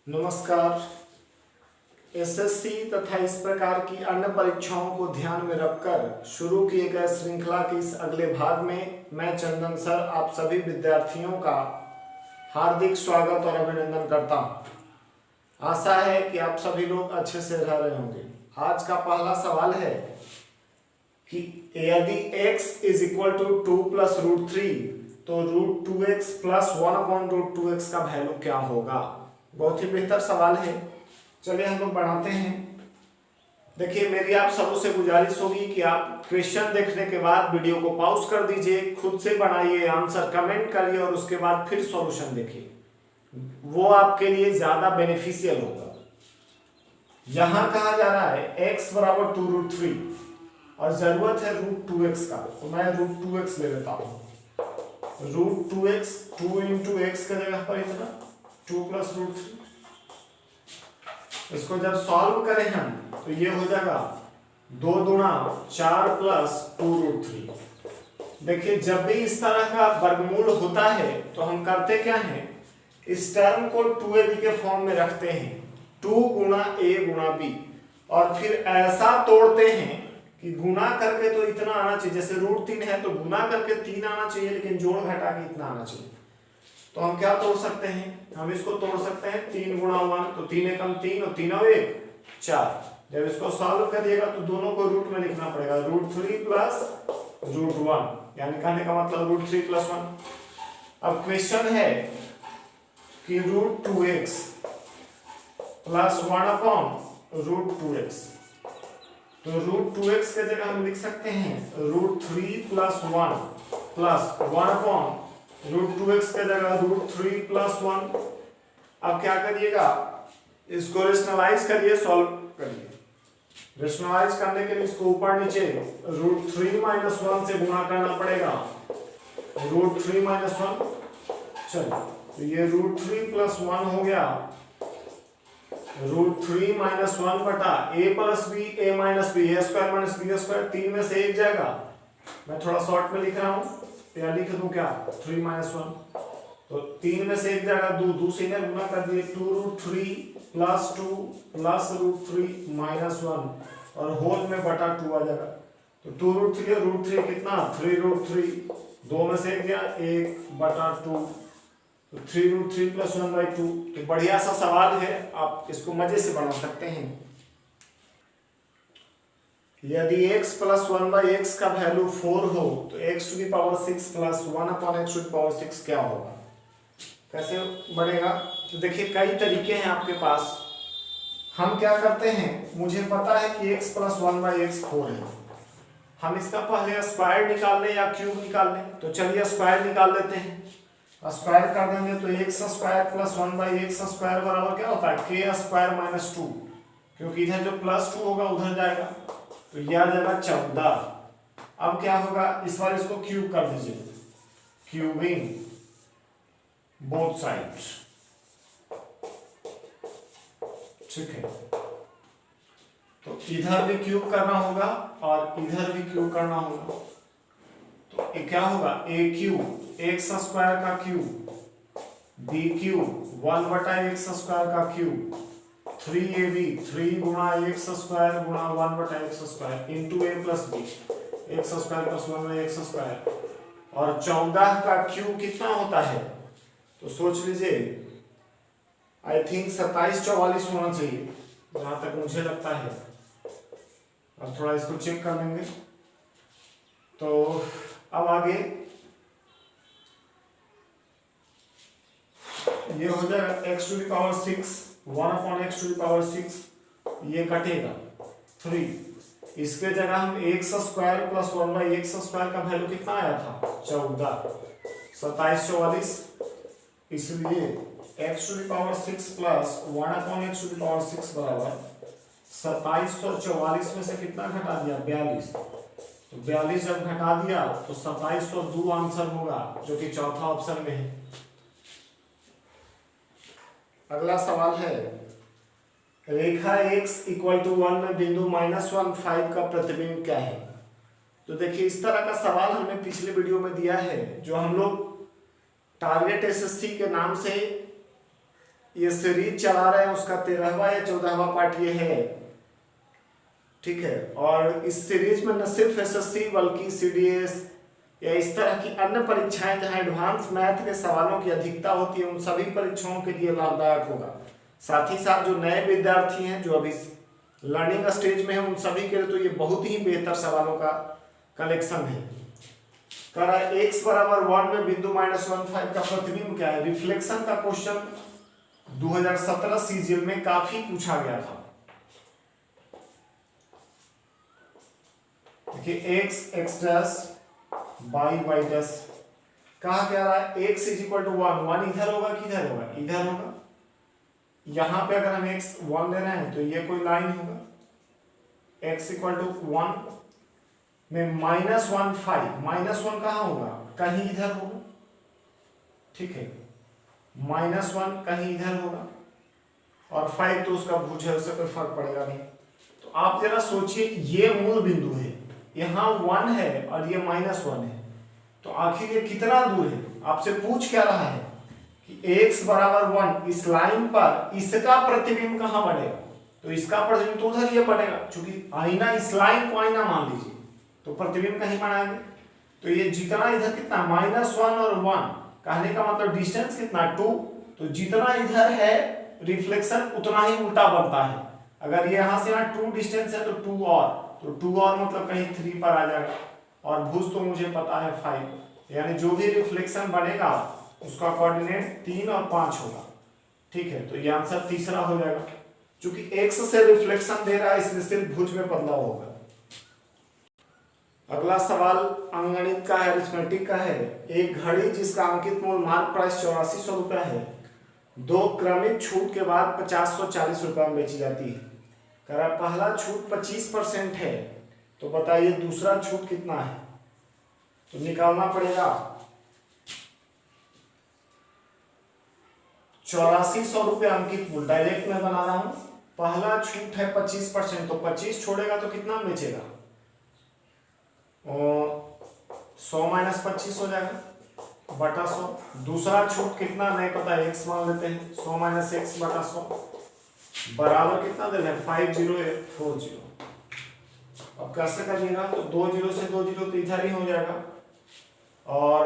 नमस्कार। एसएससी तथा इस प्रकार की अन्य परीक्षाओं को ध्यान में रखकर शुरू किए गए श्रृंखला के इस अगले भाग में मैं चंदन सर आप सभी विद्यार्थियों का हार्दिक स्वागत और अभिनंदन करता हूं। आशा है कि आप सभी लोग अच्छे से रह रहे होंगे। आज का पहला सवाल है कि यदि x is equal to 2 plus root 3 तो रूट 2x प्लस 1/√2x का वैल्यू क्या होगा। बहुत ही बेहतर सवाल है। चलिए हम लोग बनाते हैं। देखिए मेरी आप सबों से गुजारिश होगी कि आप क्वेश्चन देखने के बाद वीडियो को पॉज कर दीजिए, खुद से बनाइए, आंसर कमेंट करिए और उसके बाद फिर सॉल्यूशन देखिए, वो आपके लिए ज्यादा बेनिफिशियल होगा। यहां कहा जा रहा है x बराबर 2√3 और जरूरत है √2x का, तो मैं √2x ले लेता हूं। √2x 2 इंटू एक्स का जगह पर इतना 2 प्लस √3। इसको जब सॉल्व करें हम तो ये हो जाएगा 2 दूना 4 प्लस 2√3। देखिए जब भी इस तरह का वर्गमूल होता है तो हम करते क्या है, इस टर्म को 2ab के फॉर्म में रखते हैं, 2 गुणा a गुणा b, और फिर ऐसा तोड़ते हैं कि गुना करके तो इतना आना चाहिए, जैसे √3 है तो गुना करके 3 आना चाहिए, लेकिन जोड़ घटा के इतना आना चाहिए। तो हम क्या तोड़ सकते हैं, हम इसको तोड़ सकते हैं 3 गुणा 1, तो 3 एकम 3 और 3 और 1 4। जब इसको सॉल्व करिएगा तो दोनों को रूट में लिखना पड़ेगा, √3 प्लस √1, यानी कहने का मतलब √3 प्लस 1। अब क्वेश्चन है कि √2x प्लस 1/√2x, तो √2x के जगह हम लिख सकते हैं √3 प्लस 1 प्लस 1/√2x के जगह √3 प्लस 1। अब क्या करिएगा, इसको रेशनलाइज करिए, सॉल्व करिए। रेशनलाइज करने के लिए इसको ऊपर नीचे √3 माइनस 1 से गुणा करना पड़ेगा, √3 माइनस 1। चलो तो ये √3 प्लस 1 हो गया, √3 माइनस 1 बटा a plus B, a minus B, a square minus B square, 3 में से 1 जाएगा। मैं थोड़ा शॉर्ट में लिख रहा हूं, या लिख दूं क्या, 3 माइनस 1, तो 3 में से 1 जाएगा 2, 2 से इन्हें गुना कर दिए, 2√3 प्लस 2 प्लस √3 माइनस 1 और होल में बटा 2 आ जाएगा। तो 2√3 और √3 कितना, 3√3, 2 में से 1 गया 1 बटा 2, तो 3√3 प्लस 1/2। तो बढ़िया सा सवाल है, आप इसको मजे से बना सकते हैं। यदि x प्लस 1/x का वैल्यू 4 हो तो x⁶ प्लस 1/x⁶ क्या होगा, कैसे बनेगा। तो देखिए कई तरीके हैं आपके पास। हम क्या करते हैं, मुझे पता है कि x प्लस 1/x 4 है, हम इसका पहले स्क्वायर निकाल लें या क्यूब निकाल लें, तो चलिए स्क्वायर निकाल लेते हैं। स्क्वायर कर देंगे तो x² प्लस 1/x² बराबर क्या होता है, k² माइनस 2, क्योंकि इधर जो प्लस 2 होगा उधर जाएगा, तो यह आ जाएगा 14। अब क्या होगा, इस बार इसको क्यूब कर दीजिए, क्यूबिंग बोथ साइड्स, ठीक है। तो इधर भी क्यूब करना होगा और इधर भी क्यूब करना होगा, तो ये क्या होगा, a क्यूब x² का क्यूब, b क्यूब 1/x² का क्यूब, 3ab 3 गुणा x² गुणा 1/x² into a plus b, x² plus 1/x², और 14 का क्यूब कितना होता है, तो सोच लीजिए, आई थिंक 27-44 होना चाहिए जहां तक मुझे लगता है। अब थोड़ा इसको चेक कर लेंगे। तो अब आगे ये हो जाएगा x⁶, 1/x⁶, ये कटेगा 3, इसके जगह हम x² प्लस 1/x² का वैल्यू कितना आया था, 14, 27-44, इसलिए x⁶ प्लस 1/x⁶ बराबर 2744 में से कितना घटा दिया, 42, तो 42 जब घटा दिया तो 2702 आंसर होगा, जो कि चौथा ऑप्शन में है। अगला सवाल है, रेखा x = 1 में बिंदु -1 का प्रतिबिंब क्या है। तो देखिए इस तरह का सवाल हमने पिछले वीडियो में दिया है, जो हम लोग टारगेट एसएससी के नाम से ये सीरीज चला रहे हैं, उसका 13वां या 14वां पार्ट ये है, ठीक है। और इस सीरीज में न सिर्फ एसएससी बल्कि सीडीएस या इस तरह की अन्य परीक्षाएं जहां एडवांस मैथ के सवालों की अधिकता होती है, उन सभी परीक्षाओं के लिए लाभदायक होगा। साथ ही साथ जो नए विद्यार्थी हैं जो अभी लर्निंग स्टेज में हैं, उन सभी के लिए तो ये बहुत ही बेहतर सवालों का कलेक्शन है। कह रहा है x बराबर 1 में बिंदु -15 का प्रतिबिंब क्या है। रिफ्लेक्शन का क्वेश्चन 2017 सीजीएल में काफी पूछा गया था। देखिए x डैश y डैश कहा क्या रहा है, x = 1, 1 इधर होगा कि इधर होगा, इधर होगा। यहां पे अगर हम x 1 ले रहे हैं तो ये कोई लाइन होगा, x = 1 में -1 5, -1 कहाँ होगा, कहीं इधर होगा, ठीक है। -1 कहीं इधर होगा और 5 तो उसका भुज है, उससे कोई फर्क पड़ेगा नहीं। तो आप जरा सोचिए, ये मूल बिंदु है, यहाँ 1 है और ये -1 है, तो आखिर ये कितना दूर है। आपसे पूछ क्या रहा है कि x बराबर 1, इस लाइन पर इसका प्रतिबिंब कहाँ बनेगा, तो इसका प्रतिबिंब तो उधर ये बनेगा, क्योंकि आईना, इस लाइन को आईना मान लीजिए, तो प्रतिबिंब कहीं बनाएंगे। तो ये जितना इधर कितना -1 और 1, कहने का मतलब डिस्टेंस कितना 2, तो जितना इधर है रिफ्लेक्शन उतना ही उल्टा बनता है। अगर ये यहाँ से यहाँ 2 डिस्टेंस है तो 2 और, तो 2 और मतलब कहीं 3 पर आ जाएगा, और भुज तो मुझे पता है 5, यानी जो भी रिफ्लेक्शन बनेगा उसका कोऑर्डिनेट 3 और 5 होगा, ठीक है। तो ये आंसर तीसरा हो जाएगा, क्योंकि x से रिफ्लेक्शन दे रहा है इसलिए सिर्फ भुज में बदलाव होगा। अगला सवाल अंकगणित का है, अरिथमेटिक का है। एक घड़ी जिसका अंकित मूल मार्क प्राइस 8400 रुपया है, 2 क्रमिक छूट के बाद 5040 रुपया में बेची जाती है। कह रहा पहला छूट 25% है, तो बताइए दूसरा छूट कितना है। तो निकालना पड़ेगा 8400 रुपया अंकित मूल, डायरेक्ट में बना रहा हूं। पहला छूट है 25%, तो 25 छोड़ेगा तो कितना बेचेगा, 100 - 25 हो जाएगा बटा 100। दूसरा छूट कितना नहीं पता, x मान लेते हैं, 100 - x बटा 100 बराबर कितना दे रहे हैं, 5040। अब कैसे करिएगा, तो 2 0 से 2 0 तो इधर ही हो जाएगा, और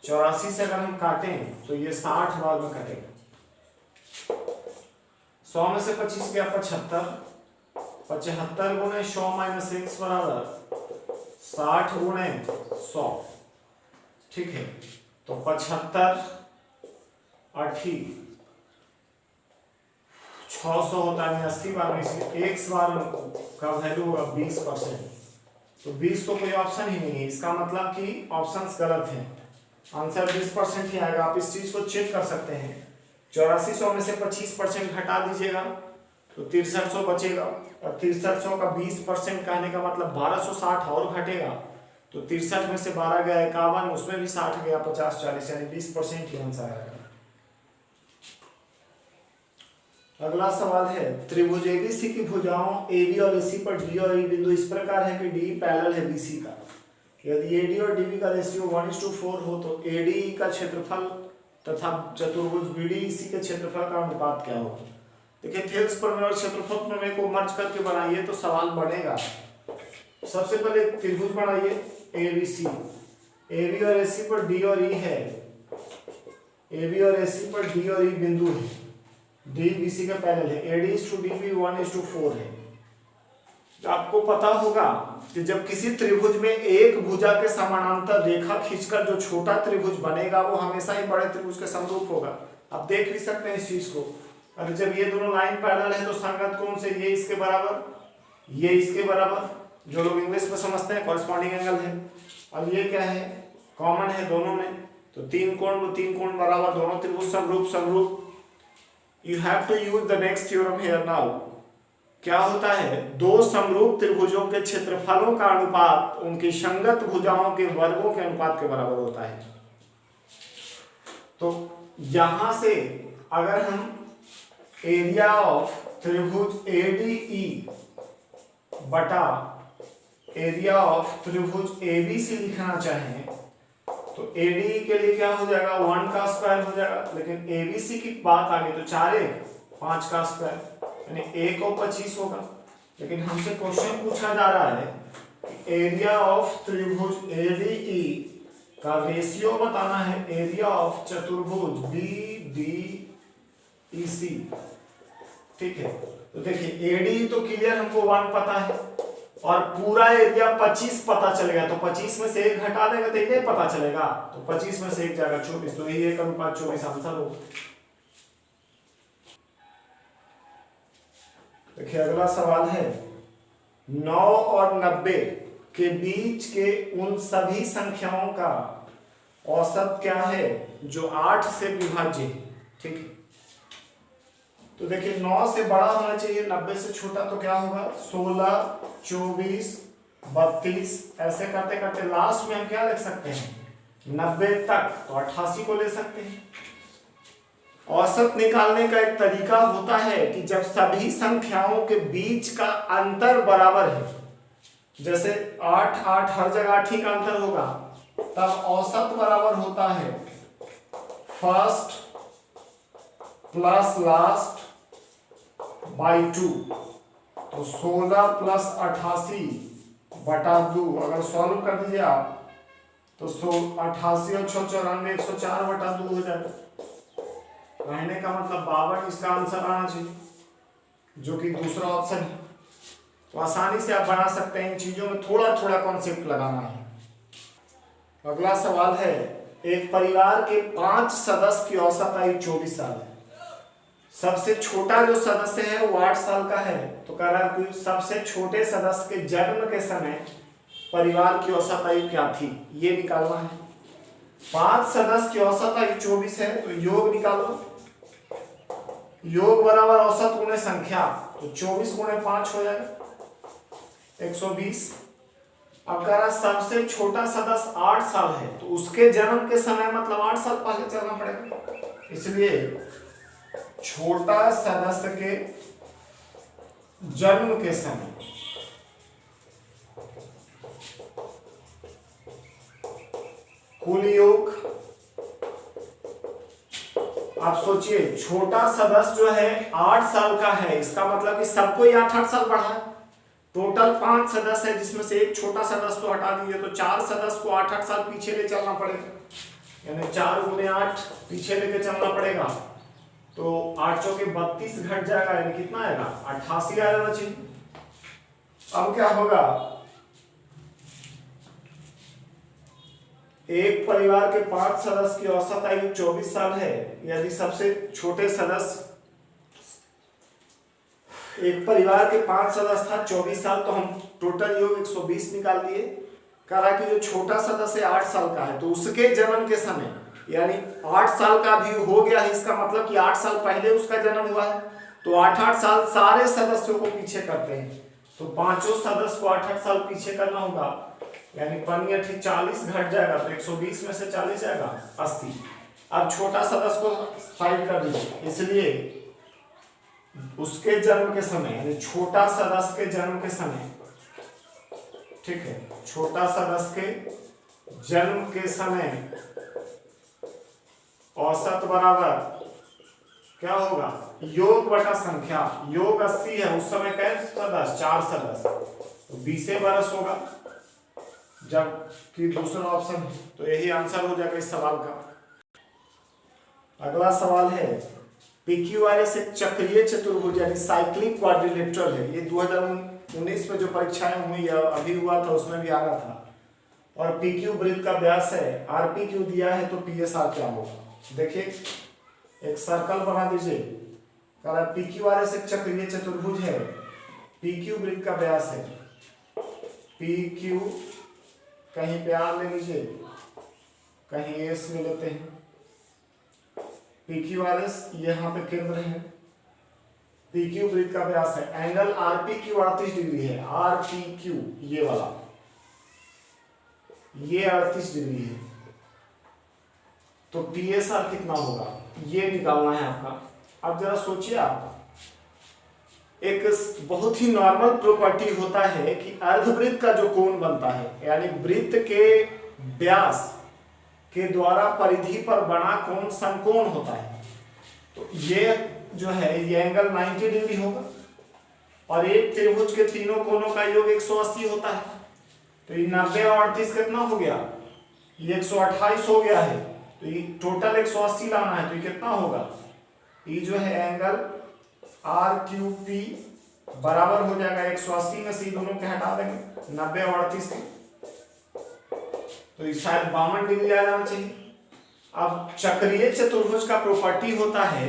84 से अगर हम काटें तो ये 60 बाद में कटेगा। 100 में से 25 गया 75, 75 गुणे 100 - x बराबर 60 गुणे 100, ठीक है। तो 75 8 600 होता है 80 बार में, इसलिए x बार का वैल्यू होगा 20%। तो 20 तो कोई ऑप्शन ही नहीं है, इसका मतलब कि ऑप्शंस गलत हैं, आंसर 20% ही आएगा। आप इस चीज को चेक कर सकते हैं। 8400 में से 25% घटा दीजिएगा तो 6300 बचेगा, और 6300 का 20% कहने का मतलब 1260 और घटेगा, तो 63 में से 12 गया 51, उसमें भी 60 गया 50 40, यानी 20% ही आंसर आएगा। अगला सवाल है, त्रिभुज एबीसी की भुजाओं AB और AC पर D और E बिंदु इस प्रकार है कि D पैरेलल है BC का। यदि AD और DB का रेशियो 1:4 हो तो ADE का क्षेत्रफल तथा चतुर्भुज BDEC के क्षेत्रफल का अनुपात क्या होगा। देखिए थेल्स प्रमेय और क्षेत्रफल प्रमेय को मर्ज करके बनाइए तो सवाल बनेगा। सबसे पहले त्रिभुज बनाइए ABC, AB और AC पर D और E है, AB और AC पर D और E बिंदु है, D BC का पैरेलल है, AD/DB 1:4 है। तो आपको पता होगा कि जब किसी त्रिभुज में एक भुजा के समानांतर रेखा खींचकर जो छोटा त्रिभुज बनेगा वो हमेशा ही बड़े त्रिभुज के समरूप होगा। आप देख भी सकते हैं इस चीज को। और जब ये दोनों लाइन पैरेलल है तो संगत कोण से ये इसके बराबर, ये इसके बराबर, जो लोग इंग्लिश में समझते हैं कॉरेस्पॉन्डिंग एंगल है। और ये क्या है, कॉमन है दोनों में, तो 3 कोण बराबर, दोनों त्रिभुज समरूप। You have to use the next theorem here now. क्या होता है, दो समरूप त्रिभुजों के क्षेत्रफलों का अनुपात उनकी संगत भुजाओं के वर्गों के अनुपात के बराबर होता है। तो यहां से अगर हम एरिया ऑफ त्रिभुज ADE बटा एरिया ऑफ त्रिभुज ABC लिखना चाहें तो ADE के लिए क्या हो जाएगा, 1 का स्क्वायर हो जाएगा, लेकिन ABC की बात आ गई तो 4 1 5 का स्क्वायर यानी 1 और 25 होगा। लेकिन हमसे क्वेश्चन पूछा जा रहा है एरिया ऑफ त्रिभुज ADE का रेशियो बताना है एरिया ऑफ चतुर्भुज BDEC। ठीक है, तो देखिए ADE तो क्लियर हमको 1 पता है और पूरा एरिया 25 पता चलेगा, तो 25 में से 1 घटा देंगे तो ये पता चलेगा, तो 25 में से 1 जाएगा 24, तो यही 1:24 आंसर होगा। देखिए अगला सवाल है 9 और 90 के बीच के उन सभी संख्याओं का औसत क्या है जो 8 से विभाज्य है। ठीक है, तो देखिए 9 से बड़ा होना चाहिए, 90 से छोटा, तो क्या होगा 16 24 32, ऐसे करते करते लास्ट में हम क्या लिख सकते हैं 90 तक, तो 88 को ले सकते हैं। औसत निकालने का एक तरीका होता है कि जब सभी संख्याओं के बीच का अंतर बराबर है, जैसे 8 8 हर जगह 8 ही का अंतर होगा, तब औसत बराबर होता है फर्स्ट प्लस लास्ट बाई 2, तो 16 प्लस 88 बटा 2, अगर सॉल्व कर दीजिए आप तो 88 और 94 104 बटा 2 हो जाएगा। कहने का मतलब 52 इसका आंसर आना चाहिए, जो कि दूसरा ऑप्शन है। तो आसानी से आप बना सकते हैं, इन चीजों में थोड़ा थोड़ा कॉन्सेप्ट लगाना है। अगला सवाल है एक परिवार के 5 सदस्य की औसत आयु 24 साल है। सबसे छोटा जो सदस्य है वो 8 साल का है, तो कह रहा है कि सबसे छोटे सदस्य के जन्म के समय परिवार की औसत आयु क्या थी, ये निकालना है। 5 सदस्य की औसत आयु 24 है, तो योग निकालो। योग बराबर औसत गुणे संख्या, तो 24 गुणे 5 हो जाएगा 120। अब कह रहा सबसे छोटा सदस्य 8 साल है, तो उसके जन्म के समय मतलब 8 साल पहले चलना पड़ेगा, इसलिए छोटा सदस्य के जन्म के समय कुल योग, आप सोचिए छोटा सदस्य जो है 8 साल का है, इसका मतलब कि सबको ही 8 साल बढ़ा है। टोटल 5 सदस्य है, जिसमें से एक छोटा सदस्य तो हटा दीजिए, तो 4 सदस्य को 8 साल पीछे ले चलना पड़ेगा, यानी 4 गुने 8 पीछे लेके चलना पड़ेगा, तो 8 चौके 32 घट जाएगा, यानी कितना आएगा 88 आ जाना चाहिए। अब क्या होगा, एक परिवार के 5 सदस्य की औसत आयु 24 साल है, यदि सबसे छोटे सदस्य, एक परिवार के 5 सदस्य था 24 साल, तो हम टोटल योग 120 निकाल दिए। कह रहा कि जो छोटा सदस्य 8 साल का है, तो उसके जन्म के समय यानी 8 साल का भी हो गया है, इसका मतलब कि 8 साल पहले उसका जन्म हुआ है, तो 8 साल सारे सदस्यों को पीछे करते हैं, तो पांचों सदस्य को 8 साल पीछे करना होगा, यानी 5 40 घट जाएगा, तो 120 में से 40 जाएगा 80। अब छोटा सदस्य को साइड कर दीजिए, इसलिए उसके जन्म के समय यानी छोटा सदस्य के जन्म के समय, ठीक है, छोटा सदस्य के जन्म के समय औसत बराबर क्या होगा योग बटा संख्या। योग 80 है, उस समय कैसे सदस्य 4 सदस्य, तो 20 बरस होगा, जबकि दूसरा ऑप्शन, तो यही आंसर हो जाएगा इस सवाल का। अगला सवाल है PQRS एक चक्रीय चतुर्भुज यानी साइक्लिक क्वाड्रिलेटरल है। ये 2019 में जो परीक्षाएं हुई या अभी हुआ था उसमें भी आ रहा था, और PQ वृत्त का व्यास है, RPQ दिया है, तो PSR क्या होगा। देखिए एक सर्कल बना दीजिए, कह रहा PQRS एक चक्रीय चतुर्भुज है, PQ वृत्त का व्यास है, PQ कहीं पे R ले लीजिए, कहीं S ले लेते हैं, PQRS यहाँ पे केंद्र है, PQ वृत्त का व्यास है, एंगल RPQ 38 डिग्री है, RPQ ये वाला, ये 38 डिग्री है, तो PSR कितना होगा ये निकालना है आपका। अब जरा सोचिए आप, एक बहुत ही नॉर्मल प्रॉपर्टी होता है कि अर्धवृत्त का जो कोण बनता है, यानी वृत्त के व्यास के द्वारा परिधि पर बना कोण समकोण होता है। तो ये जो है ये एंगल 90 डिग्री होगा और एक त्रिभुज के तीनों कोणों का योग 180 होता है। तो ये 90 और 38 कितना हो गया, ये 128 हो गया है। तो ये टोटल 180 लाना है, तो ये कितना होगा, ये जो है एंगल RQP बराबर हो जाएगा 180 में से दोनों के हटा देंगे 90 और 38 के, तो ये शायद 52 डिग्री आ जाना चाहिए। अब चक्रीय चतुर्भुज का प्रॉपर्टी होता है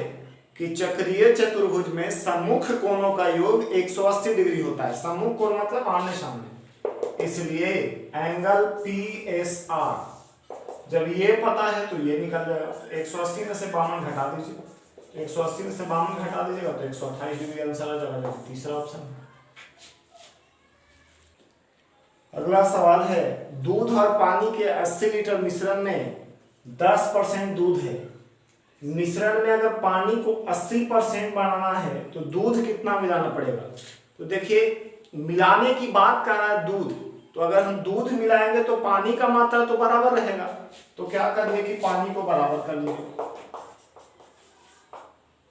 कि चक्रीय चतुर्भुज में सम्मुख कोणों का योग 180 डिग्री होता है। सम्मुख कोण मतलब आमने सामने, इसलिए एंगल PSR जब ये पता है तो ये निकल जाएगा। 180 में से 52 घटा दीजिए, 180 में से 52 घटा दीजिएगा तो 128 डिग्री आंसर आ जाएगा, तीसरा ऑप्शन। अगला सवाल है, दूध और पानी के 80 लीटर मिश्रण में 10% दूध है। मिश्रण में अगर पानी को 80% बनाना है तो दूध कितना मिलाना पड़ेगा। तो देखिए मिलाने की बात कर रहा है दूध, तो अगर हम दूध मिलाएंगे तो पानी का मात्रा तो बराबर रहेगा। तो क्या करिए कि पानी को बराबर कर लीजिए।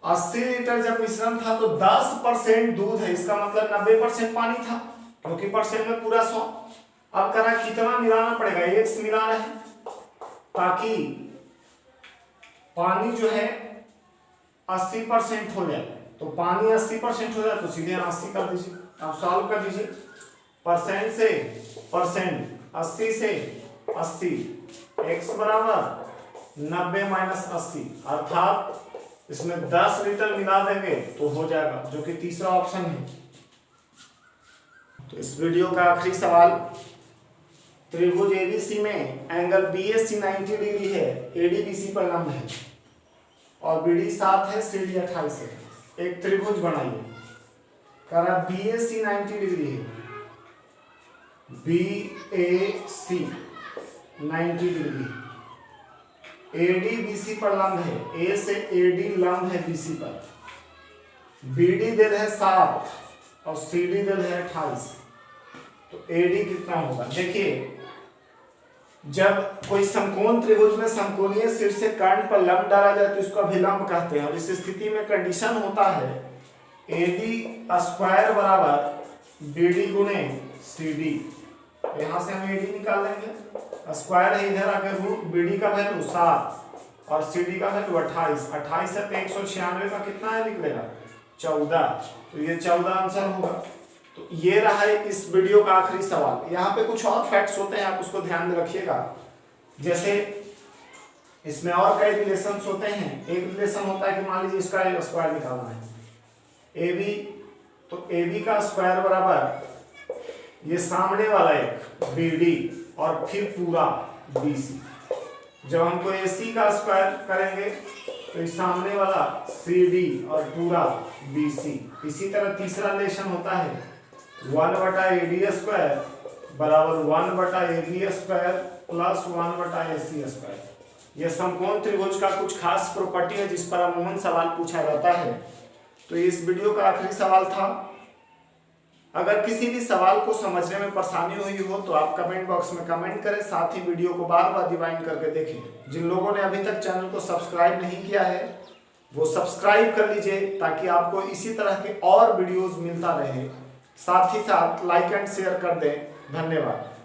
80 लीटर जब मिश्रण था तो 10% दूध है, इसका मतलब 90% पानी था, क्योंकि परसेंट में पूरा 100। अब करा कितना मिलाना पड़ेगा, 1 मिला रहे हैं ताकि पानी जो है 80% हो जाए। तो पानी 80% हो जाए तो सीधे 80 कर दीजिए। आप सॉल्व कर दीजिए, परसेंट से परसेंट 80 से 80, x बराबर 90 माइनस 80, अर्थात इसमें 10 लीटर मिला देंगे तो हो जाएगा, जो कि तीसरा ऑप्शन है। तो इस वीडियो का आखिरी सवाल, त्रिभुज ABC में एंगल BAC 90 डिग्री है, AD BC पर लंब है और BD 7 है, CD 28 है। एक त्रिभुज बनाइए, करा BAC 90 डिग्री है, BAC 90 डिग्री, AD BC पर लंब है, A से AD लंब है BC पर, BD दे रहे 7 और CD दे रहे 28। तो AD कितना होगा, देखिए जब कोई समकोण त्रिभुज में समकोणीय शीर्ष से कर्ण पर लंब डाला जाए तो इसको अभिलंब कहते हैं। और इस स्थिति में कंडीशन होता है AD स्क्वायर बराबर BD गुणे CD। यहाँ से हम AD निकाल लेंगे, स्क्वायर है इधर आकर रूट, BD का वैल्यू 7 और CD का वैल्यू 28। 28 से 196 का कितना है निकलेगा, 14। तो ये 14 आंसर होगा। तो ये रहा है इस वीडियो का आखिरी सवाल। यहाँ पे कुछ और फैक्ट्स होते हैं, आप उसको ध्यान में रखिएगा। जैसे इसमें और कई रिलेशंस होते हैं। एक रिलेशन होता है कि मान लीजिए इसका स्क्वायर निकालना है AB, तो AB का स्क्वायर बराबर ये सामने वाला एक BD और फिर पूरा BC। जब हमको AC का स्क्वायर करेंगे तो इस सामने वाला CD और पूरा BC। इसी तरह तीसरा रिलेशन होता है 1/AD स्क्वायर बराबर 1/AB square plus 1/AC square. यह समकोण त्रिभुज का कुछ खास प्रॉपर्टी है जिस पर अमूमन सवाल पूछा जाता है। तो इस वीडियो का आखिरी सवाल था। अगर किसी भी सवाल को समझने में परेशानी हुई हो तो आप कमेंट बॉक्स में कमेंट करें, साथ ही वीडियो को बार बार रिवाइंड करके देखें। जिन लोगों ने अभी तक चैनल को सब्सक्राइब नहीं किया है वो सब्सक्राइब कर लीजिए ताकि आपको इसी तरह के और वीडियोस मिलता रहे। साथ ही साथ लाइक एंड शेयर कर दें। धन्यवाद।